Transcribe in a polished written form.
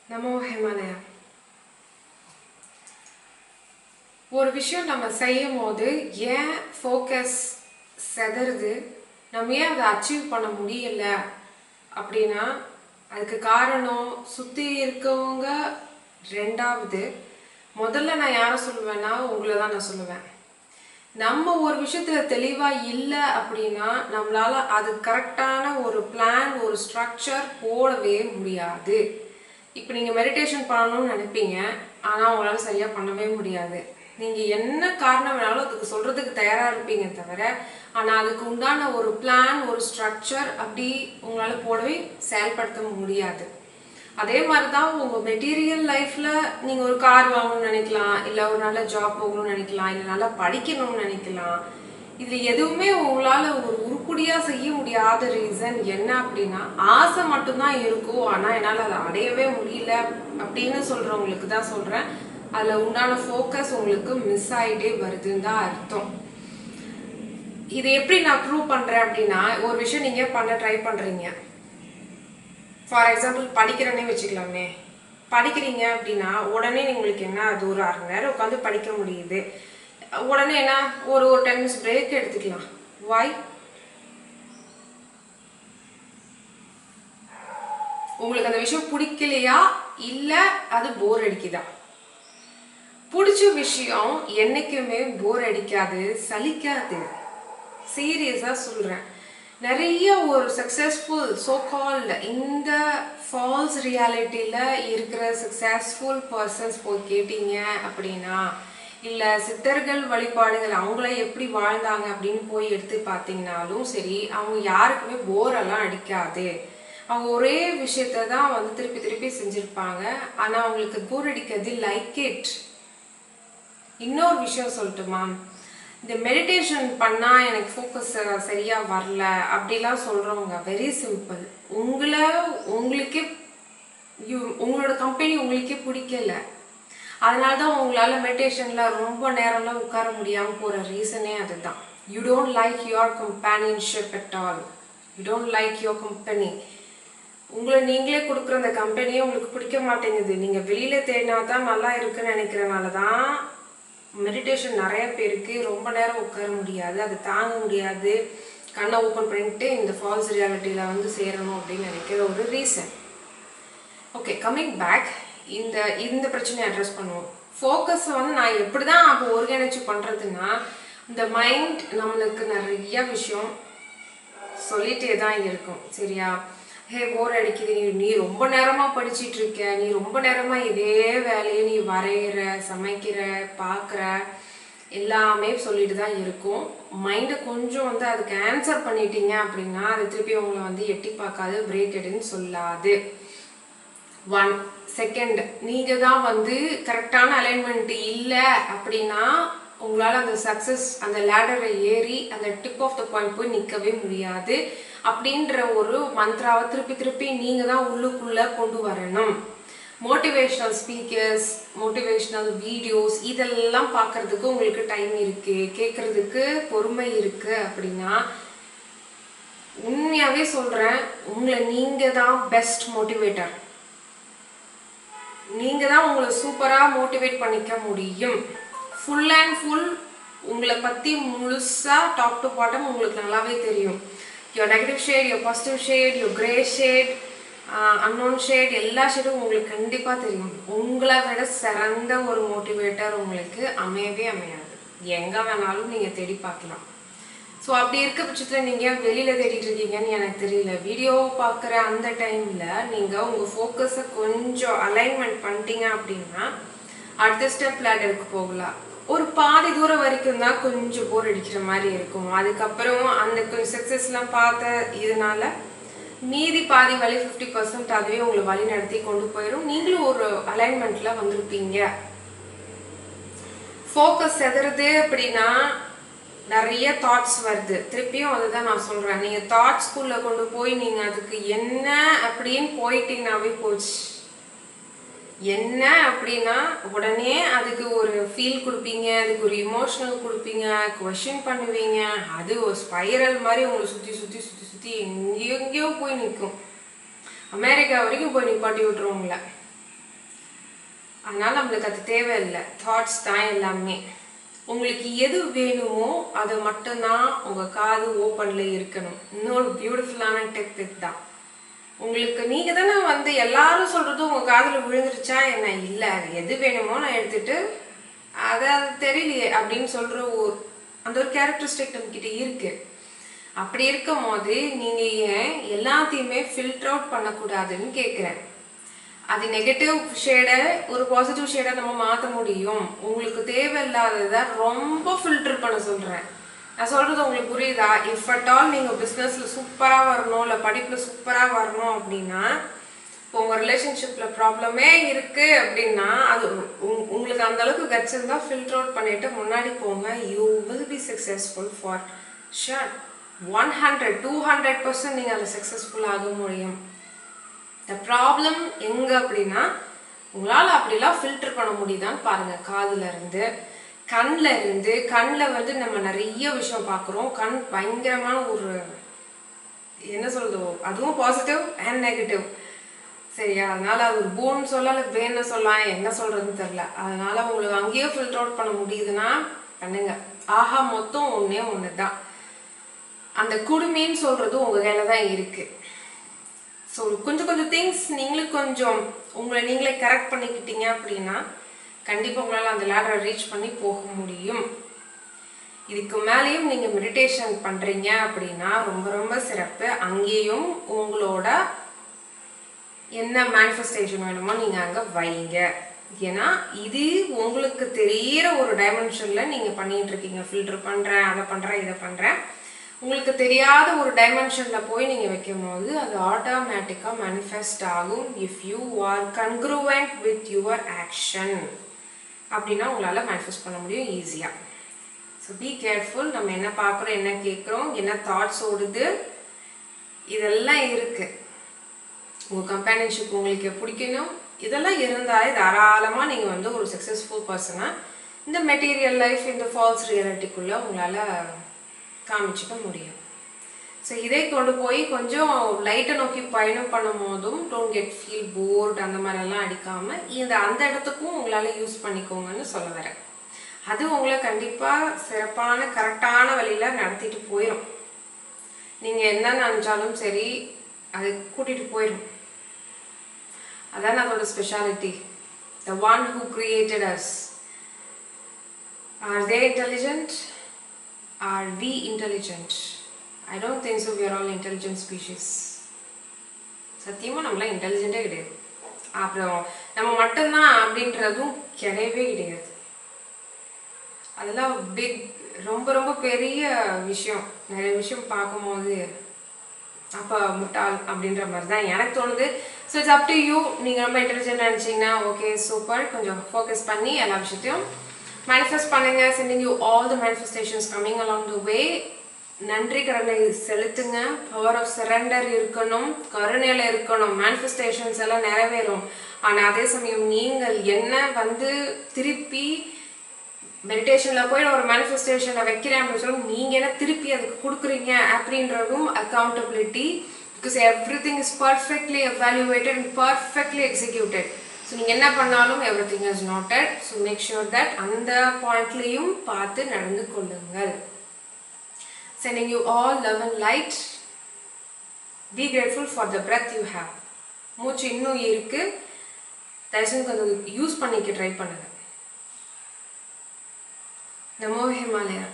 நமோ ஹிமாலயா. ஒரு விஷயம் நம்ம செய்யும் போது ஏன் ஃபோக்கஸ் செதறுது, நம்ம ஏன் அதை அச்சீவ் பண்ண முடியல அப்படின்னா அதுக்கு காரணம் சுற்றி இருக்கவங்க. ரெண்டாவது, முதல்ல நான் யாரை சொல்லுவேன்னா உங்களை தான் நான் சொல்லுவேன். நம்ம ஒரு விஷயத்துல தெளிவாக இல்லை அப்படின்னா நம்மளால அது கரெக்டான ஒரு பிளான், ஒரு ஸ்ட்ரக்சர் போடவே முடியாது. இப்போ நீங்கள் மெடிடேஷன் பண்ணணும்னு நினைப்பீங்க, ஆனால் உங்களால் சரியாக பண்ணவே முடியாது. நீங்கள் என்ன காரணம் வேணாலும் அதுக்கு சொல்கிறதுக்கு தயாராக இருப்பீங்க தவிர, ஆனால் அதுக்கு உண்டான ஒரு பிளான், ஒரு ஸ்ட்ரக்சர் அப்படி உங்களால் போடவே செயல்படுத்த முடியாது. அதே மாதிரி தான் உங்கள் மெட்டீரியல் லைஃப்பில் நீங்கள் ஒரு கார் வாங்கணும்னு நினைக்கலாம், இல்லை ஒரு நல்ல ஜாப் போகணும்னு நினைக்கலாம், இல்லை நல்லா படிக்கணும்னு நினைக்கலாம். இதில் எதுவுமே உங்களால் ஒரு உருப்படியாக செய்ய முடியாத ரீசன் என்ன அப்படின்னா ஆசை மட்டும்தான் இருக்கும், ஆனால் என்னால் அதை அடையவே முடியல அப்படின்னு சொல்கிறவங்களுக்கு தான் சொல்கிறேன். அதில் உண்டான ஃபோக்கஸ் உங்களுக்கு மிஸ் ஆகிட்டே வருதுன்னு தான் அர்த்தம். இதை எப்படி நான் ப்ரூவ் பண்ணுறேன் அப்படின்னா, ஒரு விஷயம் நீங்கள் பண்ண ட்ரை பண்ணுறீங்க. ஃபார் எக்ஸாம்பிள் படிக்கிறேன்னே வச்சுக்கலாமே. படிக்கிறீங்க அப்படின்னா உடனே உங்களுக்கு என்ன, அது ஒரு அரை மணி நேரம் உட்காந்து படிக்க முடியுது. உடனே என்ன, ஒரு 10 minutes பிரேக் எடுத்துக்கலாம். வாய் உங்களுக்கு அந்த விஷயம் பிடிக்கலையா, இல்லை அது போர் அடிக்குதா? பிடிச்ச விஷயம் என்னைக்குமே போர் அடிக்காது, சலிக்காது. சீரியஸாக சொல்கிறேன். நிறைய ஒரு சக்ஸஸ்ஃபுல் சோகால்டு இந்த ஃபால்ஸ் ரியாலிட்டியில் இருக்கிற சக்ஸஸ்ஃபுல் பர்சன்ஸ் போய் கேட்டீங்க அப்படின்னா, இல்லை சித்தர்கள் வழிபாடுகள் அவங்கள எப்படி வாழ்ந்தாங்க அப்படின்னு போய் எடுத்து பார்த்தீங்கன்னாலும் சரி, அவங்க யாருக்குமே போரெல்லாம் அடிக்காது. அவங்க ஒரே விஷயத்த தான் திருப்பி திருப்பி செஞ்சுருப்பாங்க, ஆனால் அவங்களுக்கு போர் அடிக்காது. Like it. இன்னொரு விஷயம் சொல்லட்டுமா, இந்த மெடிடேஷன் பண்ணால் எனக்கு ஃபோக்கஸ் சரியாக வரல அப்படிலாம் சொல்கிறவங்க, வெரி சிம்பிள். உங்களுக்கே உங்களோட கம்பெனி உங்களுக்கே பிடிக்கல, அதனால தான் உங்களால் மெடிடேஷனில் ரொம்ப நேரம்லாம் உட்கார முடியாமல் போகிற ரீசனே அதுதான். You don't like your companionship at all. You don't like your company. உங்களை நீங்களே கொடுக்குற அந்த கம்பெனியே உங்களுக்கு பிடிக்க மாட்டேங்குது. நீங்கள் வெளியில் தேடினா தான் நல்லா இருக்குன்னு நினைக்கிறனால தான் மெடிடேஷன் நிறைய பேருக்கு ரொம்ப நேரம் உட்கார முடியாது, அது தாங்க முடியாது, கண்ணை ஓப்பன் பண்ணிட்டு இந்த ஃபால்ஸ் ரியாலிட்டியில் சேரணும் அப்படின்னு நினைக்கிற ஒரு ரீசன். ஓகே, கம்மிங் பேக், இந்த பிரச்சனையை அட்ரஸ் பண்ணுவோம். ஃபோக்கஸை நான் எப்படி தான் அப்போ ஒருங்கிணைச்சு பண்ணுறதுன்னா, இந்த மைண்ட் நம்மளுக்கு நிறைய விஷயம் சொல்லிகிட்டே தான் இருக்கும். சரியா? ஹே போர் அடிக்குது, நீ ரொம்ப நேரமாக படிச்சுட்டு இருக்க, நீ ரொம்ப நேரமாக இதே வேலையை நீ வரைகிற, சமைக்கிற, பார்க்குற, எல்லாமே சொல்லிட்டு தான் இருக்கும். மைண்டை கொஞ்சம் அதுக்கு ஆன்சர் பண்ணிட்டீங்க அப்படின்னா அது திருப்பி உங்களை எட்டி பார்க்காது, பிரேக் எடுன்னு சொல்லாது. 1 செகண்ட் நீங்கள் தான் கரெக்டான அலைன்மெண்ட் இல்லை அப்படின்னா உங்களால் அந்த சக்ஸஸ், அந்த லேடரை ஏறி அந்த டிப் ஆஃப் த பாயிண்ட் போய் நிற்கவே முடியாது. அப்படின்ற ஒரு மந்த்ராவை திருப்பி திருப்பி நீங்கள் தான் உள்ளுக்குள்ளே கொண்டு வரணும். மோட்டிவேஷ்னல் ஸ்பீக்கர்ஸ், மோட்டிவேஷ்னல் வீடியோஸ் இதெல்லாம் பார்க்குறதுக்கு உங்களுக்கு டைம் இருக்குது, கேட்குறதுக்கு பொறுமை இருக்குது அப்படின்னா உண்மையாகவே சொல்கிறேன், உங்களை நீங்கள் தான் பெஸ்ட் மோட்டிவேட்டர். நீங்கள் தான் உங்களை சூப்பராக மோட்டிவேட் பண்ணிக்க முடியும். ஃபுல் அண்ட் ஃபுல் உங்களை பற்றி முழுசாக டாப் டு பாட்டம் உங்களுக்கு நல்லாவே தெரியும். your negative shade, your positive shade, your grey shade, unknown shade, எல்லா ஷேடும் உங்களுக்கு கண்டிப்பாக தெரியும். உங்களை விட சிறந்த ஒரு மோட்டிவேட்டர் உங்களுக்கு அமையவே அமையாது. எங்கே வேணாலும் நீங்கள் தேடி பார்க்கலாம். ஸோ அப்படி இருக்க பட்சத்தில் நீங்கள் வெளியில் தேடிட்டு இருக்கீங்கன்னு எனக்கு தெரியல. வீடியோ பார்க்குற அந்த டைமில் நீங்கள் உங்கள் ஃபோக்கஸை கொஞ்சம் அலைன்மெண்ட் பண்ணிட்டீங்க அப்படின்னா அடுத்த ஸ்டெப் லேடருக்கு போகலாம். ஒரு பாதி தூரம் வரைக்கும் தான் கொஞ்சம் போர் அடிக்கிற மாதிரி இருக்கும். அதுக்கப்புறம் அந்த கொஞ்சம் சக்ஸஸ்லாம் பார்த்த இதனால மீதி பாதி வழி 50% அதுவே உங்களை வழி நடத்தி கொண்டு போயிடும். நீங்களும் ஒரு அலைன்மெண்ட்டில் வந்திருப்பீங்க. ஃபோக்கஸ் செதறது அப்படின்னா நிறைய தாட்ஸ் வருது. திருப்பியும் அதுதான் நான் சொல்கிறேன், நீங்கள் தாட்ஸ்குள்ளே கொண்டு போய் நீங்கள் அதுக்கு என்ன அப்படின்னு போயிட்டீங்கன்னாவே போச்சு. என்ன அப்படின்னா உடனே அதுக்கு ஒரு ஃபீல் கொடுப்பீங்க, அதுக்கு ஒரு இமோஷனல் கொடுப்பீங்க, கொஷின் பண்ணுவீங்க. அது ஒரு ஸ்பைரல் மாதிரி உங்களை சுற்றி சுற்றி சுற்றி சுற்றி எங்கேயோ போய் நிற்கும். அமெரிக்கா வரைக்கும் போய் நிப்பாட்டி விட்டுருவோங்கள. அதனால் நம்மளுக்கு அது தேவையில்லை. தாட்ஸ் தான் எல்லாமே. உங்களுக்கு எது வேணுமோ அது மட்டும்தான் உங்கள் காது ஓப்பனில் இருக்கணும். இன்னொரு பியூட்டிஃபுல்லான டிப் இதுதான். உங்களுக்கு நீங்கள் தானே வந்து எல்லாரும் சொல்கிறதும் உங்கள் காதில் விழுந்துருச்சா என்ன? இல்லை, எது வேணுமோ நான் எடுத்துகிட்டு அது தெரியலையே அப்படின்னு சொல்கிற அந்த ஒரு கேரக்டரிஸ்டிக் நம்மக்கிட்ட இருக்குது. அப்படி இருக்கும் போது நீங்கள் ஏன் எல்லாத்தையுமே ஃபில்டர் அவுட் பண்ணக்கூடாதுன்னு கேட்குறேன். அது நெகட்டிவ் ஷேடை ஒரு பாசிட்டிவ் ஷேடை நம்ம மாற்ற முடியும். உங்களுக்கு தேவையில்லாததை ரொம்ப ஃபில்டர் பண்ண சொல்கிறேன். நான் சொல்கிறது உங்களுக்கு புரியுதா? இஃப் அட் ஆல் நீங்கள் பிஸ்னஸில் சூப்பராக வரணும், இல்லை படிப்பில் சூப்பராக வரணும் அப்படின்னா, இப்போ உங்கள் ரிலேஷன்ஷிப்பில் ப்ராப்ளமே இருக்குது அப்படின்னா, அது உங்களுக்கு அந்தளவுக்கு கட்ஸ் இருந்தால் ஃபில்டர் அவுட் பண்ணிவிட்டு முன்னாடி போங்க. You will be successful for sure. 100-200% நீங்கள் அதில் சக்ஸஸ்ஃபுல் ஆக முடியும். த ப்ராப்ளம் எங்கே அப்படின்னா, உங்களால் அப்படிலாம் ஃபில்டர் பண்ண முடியுதான்னு பாருங்கள். காதில் இருந்து, கண்ணில் இருந்து. கண்ணில் வந்து நம்ம நிறைய விஷயம் பார்க்குறோம். கண் பயங்கரமான ஒரு என்ன சொல்லுதோ, அதுவும் பாசிட்டிவ் அண்ட் நெகட்டிவ். சரியா? அதனால் அது ஒரு போன் சொல்லலை, வேன்னு சொல்லலாம், என்ன சொல்கிறதுன்னு தெரில. அதனால் உங்களுக்கு அங்கேயே ஃபில்டர் அவுட் பண்ண முடியுதுன்னா பண்ணுங்க. ஆஹா, மொத்தம் ஒன்று தான். அந்த குடுமைன்னு சொல்கிறது உங்கள் கையில் தான் இருக்குது. ஸோ கொஞ்சம் திங்ஸ் நீங்களும் கொஞ்சம் உங்களை நீங்களே கரெக்ட் பண்ணிக்கிட்டீங்க அப்படின்னா கண்டிப்பாக உங்களால் அந்த லேடரை ரீச் பண்ணி போக முடியும். இதுக்கு மேலேயும் நீங்கள் மெடிடேஷன் பண்ணுறீங்க அப்படின்னா ரொம்ப ரொம்ப சிறப்பு. அங்கேயும் உங்களோட என்ன மேனிஃபெஸ்டேஷன் வேணுமோ நீங்கள் அங்கே வைங்க. ஏன்னா இது உங்களுக்கு தெரிகிற ஒரு டைமென்ஷனில் நீங்கள் பண்ணிகிட்டு இருக்கீங்க. ஃபில்டர் பண்ணுறேன், அதை பண்ணுறேன், இதை பண்ணுறேன். உங்களுக்கு தெரியாத ஒரு டைமென்ஷனில் போய் நீங்கள் வைக்கும் போது அது ஆட்டோமேட்டிக்காக மேனிஃபெஸ்ட் ஆகும். If you are congruent with your action அப்படின்னா உங்களால் மேனிஃபெஸ்ட் பண்ண முடியும் ஈஸியாக. So be careful. நம்ம என்ன பார்க்குறோம், என்ன கேட்குறோம், என்ன தாட்ஸ் ஓடுது, இதெல்லாம் இருக்குது. உங்கள் கம்பேனியன்ஷிப் உங்களுக்கு பிடிக்கணும், இதெல்லாம் இருந்தாலே தாராளமாக நீங்கள் வந்து ஒரு சக்ஸஸ்ஃபுல் பர்சனாக இந்த மெட்டீரியல் லைஃப், இந்த ஃபால்ஸ் ரியாலிட்டிக்குள்ளே உங்களால் காமிச்சிக்க முடியும். ஸோ இதை கொண்டு போய் கொஞ்சம் லைட்டை நோக்கி பயணம் பண்ணும் போதும் டோன்ட் கெட் ஃபீல் போர்ட் அந்த மாதிரிலாம் அடிக்காமல் அந்த இடத்துக்கும் உங்களால் யூஸ் பண்ணிக்கோங்கன்னு சொல்ல வரேன். அது உங்களை கண்டிப்பாக சிறப்பான கரெக்டான வழியில் நடத்திட்டு போயிடும். நீங்கள் என்ன நினச்சாலும் சரி அது கூட்டிகிட்டு போயிடும். அதான் அதோட speciality. The one who created us, are they intelligent? Are we intelligent? I don't think so. We are all intelligent species. சத்தியமாக நம்மளாம் இன்டெலிஜென்ட்டே கிடையாது. அப்புறம் நம்ம மட்டும்தான் அப்படின்றதும் கிடையவே கிடையாது. அதெல்லாம் பிக், ரொம்ப ரொம்ப பெரிய விஷயம். நிறைய விஷயம் பார்க்கும்போது அப்போ முட்டாள் அப்படின்ற மாதிரி தான் எனக்கு தோணுது. So it's up to you. நீங்கள் ரொம்ப இன்டெலிஜென்ட் நினச்சிங்கன்னா ஓகே, சூப்பர். கொஞ்சம் ஃபோக்கஸ் பண்ணி எல்லா விஷயத்தையும் மேனிஃபெஸ்ட் பண்ணுங்க. sending you all the manifestations coming along the way. நன்றி கடனை செலுத்துங்க. பவர் ஆஃப் சரண்டர் இருக்கணும், கருணையில் இருக்கணும். மேனிஃபெஸ்டேஷன்ஸ் எல்லாம் நிறைவேறும். ஆனால் அதே சமயம் நீங்கள் என்ன வந்து திருப்பி மெடிடேஷனில் போய் ஒரு மேனிஃபெஸ்டேஷனை வைக்கிறேன் அப்படின்னு சொல்லி நீங்கள் என்ன திருப்பி அதுக்கு கொடுக்குறீங்க அப்படின்றதும் accountability. Because everything is perfectly evaluated and perfectly executed. So நீங்கள் என்ன பண்ணாலும் everything is noted. So make sure that அந்த பாயிண்ட்லேயும் பார்த்து நடந்து கொள்ளுங்கள். Sending you all love and light. Be grateful for the breath you have. மூச்சு இன்னும் இருக்கு, தயவுசெய்து கொஞ்சம் யூஸ் பண்ணிக்க ட்ரை பண்ணுங்க. நமோ ஹிமாலயா.